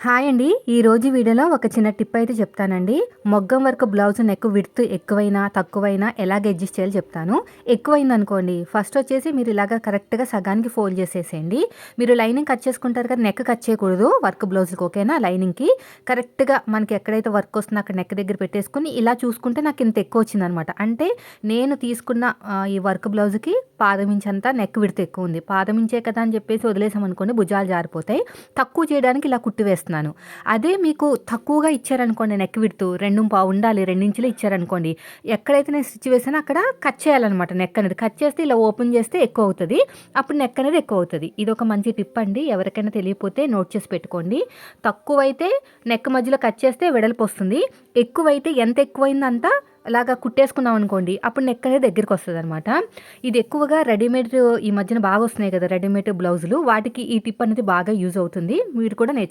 Hi అండి. ఈరోజు వీడియోలో ఒక చిన్న టిప్ అయితే చెప్తానండి. మొగ్గం వర్క్ బ్లౌజ్ నెక్ విడ్త్ ఎక్కువైనా, తక్కువైనా ఎలాగ అడ్జస్ట్ చేయాలో చెప్తాను. ఎక్కువైందనుకోండి ఫస్ట్ వచ్చేసి మీరు ఇలాగ కరెక్ట్‌గా సగానికి ఫోల్డ్ చేసేసేయండి. మీరు లైనింగ్ కట్ చేసుకుంటారు కదా! నెక్ కట్ చేయకూడదు వర్క్ బ్లౌజ్‌కి ఓకేనా? లైనింగ్‌కి కరెక్ట్‌గా మనకి ఎక్కడైతే వర్క్ వస్తుందో అక్కడ నెక్ దగ్గర పెట్టేసుకొని ఇలా చూసుకుంటే నాకు ఇంత ఎక్కువ వచ్చిందనమాట. అంటే నేను తీసుకున్న ఈ వర్క్ బ్లౌజ్‌కి పాదమించంతా నెక్ విడ్త్ ఎక్కువ ఉంది. పాదమించే కదా అని చెప్పేసి వదిలేసామనుకోండి భుజాలు జారిపోతాయి. తక్కువ చేయడానికి ఇలా కుట్టి వేస్తున్నాను. అదే మీకు తక్కువగా ఇచ్చారనుకోండి నెక్ విడ్త్ 2.5 ఉండాలి, 2 ఇంచులు ఇచ్చారనుకోండి, ఎక్కడైతే నేను స్టిచ్ వేసానో అక్కడ కట్ చేయాలన్నమాట నెక్ అనేది. కట్ చేస్తే ఇలా ఓపెన్ చేస్తే ఎక్కువ అవుతది. అప్పుడు నెక్ అనేది ఎక్కువ అవుతది. ఇది ఒక మంచి టిప్ అండి. ఎవరికైనా తెలియకపోతే నోట్ చేసి పెట్టుకోండి. తక్కువైతే నెక్ మధ్యలో కట్ చేస్తే వెడల్పు వస్తుంది. ఎక్కువైతే ఎంత ఎక్కువైందంత అలాగా కుట్టేసుకున్నాం అనుకోండి అప్పుడు నెక్ అనేది దగ్గరికి వస్తదనమాట. ఇది ఎక్కువగా రెడీమేడ్ ఈ మధ్యన బాగా వస్తున్నాయి కదా! రెడీమేడ్ బ్లౌజులు వాటికి ఈ టిప్ అనేది బాగా యూజ్ అవుతుంది. మీరు కూడా నేర్చుకోండి.